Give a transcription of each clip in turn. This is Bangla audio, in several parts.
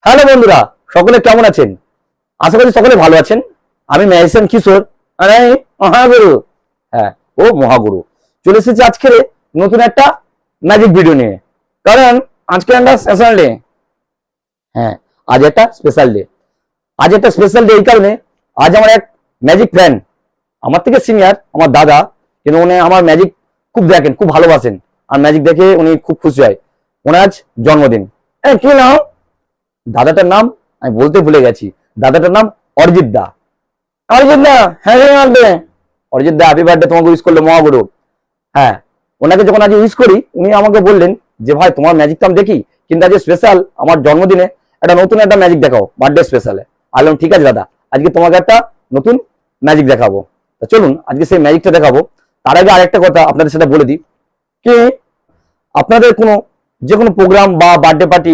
হ্যালো বন্ধুরা, সকলে কেমন আছেন? আশা করি সকলে ভালো আছেন। আমি ম্যাজিশিয়ান কিশোর আর আমি মহাগুরু। হ্যাঁ, ও মহাগুরু চলে এসেছি আজকে নতুন একটা ম্যাজিক ভিডিও নিয়ে। কারণ আজকে একটা স্পেশাল ডে। হ্যাঁ, আজ একটা স্পেশাল ডে। আজ একটা স্পেশাল ডে এই কারণে, আজ আমার এক ম্যাজিক ফ্রেন্ড, আমার থেকে সিনিয়র, আমার দাদা, কিন্তু উনি আমার ম্যাজিক খুব দেখেন, খুব ভালোবাসেন, আর ম্যাজিক দেখে উনি খুব খুশি হয়। ওনার আজ জন্মদিন। কি নাম? দাদাটার নাম আমি বলতে ভুলে গেছি। দাদাটার নাম অরিজিৎ দা। অরিজিৎ দা, হ্যাপি বার্থডে। অরিজিৎ দা, হ্যাপি বার্থডে। তোমাকে উইশ করলো মহাগুরু। হ্যাঁ, ওনাকে যখন আজ উইশ করি, উনি আমাকে বললেন যে ভাই, তোমার ম্যাজিক তো আমি দেখি, কিন্তু আজ স্পেশাল আমার জন্মদিনে একটা নতুন একটা ম্যাজিক দেখাও, বার্থডে স্পেশালে। আলম ঠিক আছে দাদা, আজকে তোমাকে একটা নতুন ম্যাজিক দেখাবো। তো চলুন আজকে সেই ম্যাজিকটা দেখাবো। তার আগে আরেকটা কথা আপনাদের সাথে বলে দিই, কি আপনাদের কোনো যে কোনো প্রোগ্রাম বা বার্থডে পার্টি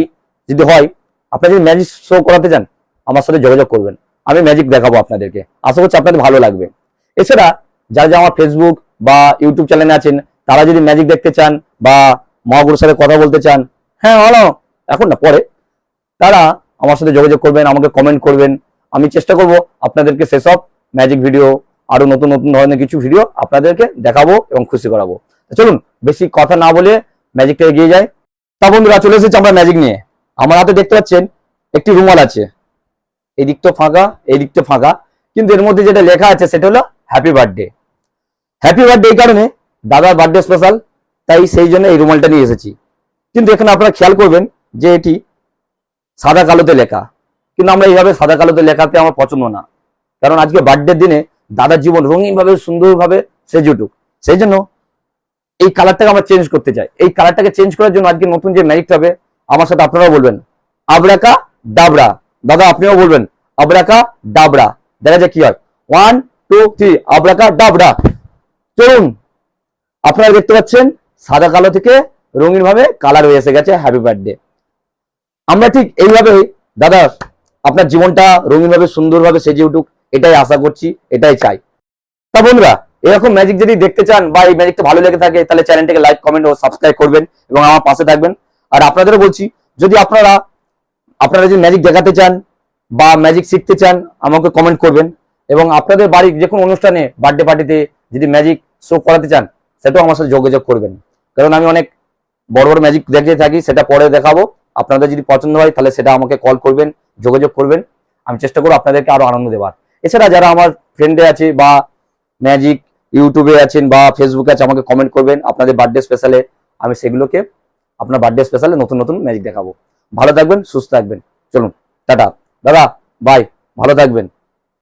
যদি হয়, আপনারা যদি ম্যাজিক শো করাতে চান, আমার সাথে যোগাযোগ করবেন। আমি ম্যাজিক দেখাবো আপনাদেরকে। আশা করছি আপনাদের ভালো লাগবে। এছাড়া যারা যারা আমার ফেসবুক বা ইউটিউব চ্যানেলে আছেন, তারা যদি ম্যাজিক দেখতে চান বা মহাগুরুর সাথে কথা বলতে চান, হ্যাঁ হলো, এখন না পরে, তারা আমার সাথে যোগাযোগ করবেন, আমাকে কমেন্ট করবেন। আমি চেষ্টা করব আপনাদেরকে সেসব ম্যাজিক ভিডিও, আরো নতুন নতুন ধরনের কিছু ভিডিও আপনাদেরকে দেখাবো এবং খুশি করাবো। চলুন বেশি কথা না বলে ম্যাজিকটা এগিয়ে যায়। তা বন্ধুরা, চলে এসেছি আমরা ম্যাজিক নিয়ে। আমার হাতে দেখতে পাচ্ছেন একটি রুমাল আছে। এই দিকটা ফাঁকা, এই দিকটা ফাঁকা, কিন্তু এর মধ্যে যেটা লেখা আছে সেটা হলো হ্যাপি বার্থডে। হ্যাপি বার্থডে এই কারণে, দাদার বার্থডে স্পেশাল, তাই সেই জন্য এই রুমালটা নিয়ে এসেছি। কিন্তু এখানে আপনারা খেয়াল করবেন যে এটি সাদা কালোতে লেখা, কিন্তু আমরা এইভাবে সাদা কালোতে লেখাতে আমার পছন্দ না। কারণ আজকে বার্থডের দিনে দাদার জীবন রঙিন ভাবে, সুন্দরভাবে সেজে উঠুক, সেই জন্য এই কালারটাকে আমরা চেঞ্জ করতে চাই। এই কালারটাকে চেঞ্জ করার জন্য আজকে নতুন যে ম্যাজিকটা হবে, আমার সাথে আপনারাও বলবেন আবরাকা ডাবরা। দাদা আপনিও বলবেন আবরাকা ডাবরা। দেখা যায় কি হয়। 1 2 3, আবরাকা ডাবরা। চলুন, আপনারা দেখতে পাচ্ছেন সাদা কালো থেকে রঙিন ভাবে কালার হয়ে এসে গেছে হ্যাপি বার্থডে। আমরা ঠিক এইভাবে দাদা আপনার জীবনটা রঙিন ভাবে, সুন্দরভাবে সেজে উঠুক, এটাই আশা করছি, এটাই চাই। তা বন্ধুরা, এরকম ম্যাজিক যদি দেখতে চান বা এই ম্যাজিকটা ভালো লেগে থাকে, তাহলে চ্যানেলটাকে লাইক, কমেন্ট ও সাবস্ক্রাইব করবেন এবং আমার পাশে থাকবেন। আর আপনাদেরও বলছি, যদি আপনারা যদি ম্যাজিক দেখাতে চান বা ম্যাজিক শিখতে চান, আমাকে কমেন্ট করবেন। এবং আপনাদের বাড়ির যে কোনো অনুষ্ঠানে, বার্থডে পার্টিতে যদি ম্যাজিক শো করাতে চান, সেটাও আমার সাথে যোগাযোগ করবেন। কারণ আমি অনেক বড় বড় ম্যাজিক দেখে থাকি, সেটা পরে দেখাবো। আপনাদের যদি পছন্দ হয় তাহলে সেটা আমাকে কল করবেন, যোগাযোগ করবেন। আমি চেষ্টা করবো আপনাদেরকে আরো আনন্দ দেওয়ার। এছাড়া যারা আমার ফ্রেন্ডে আছে বা ম্যাজিক ইউটিউবে আছেন বা ফেসবুকে আছে, আমাকে কমেন্ট করবেন আপনাদের বার্থডে স্পেশালে। আমি সেগুলোকে আপনার বার্থডে স্পেশালে নতুন নতুন ম্যাজিক দেখাবো। ভালো থাকবেন, সুস্থ থাকবেন। চলুন টাটা দাদা, বাই, ভালো থাকবেন।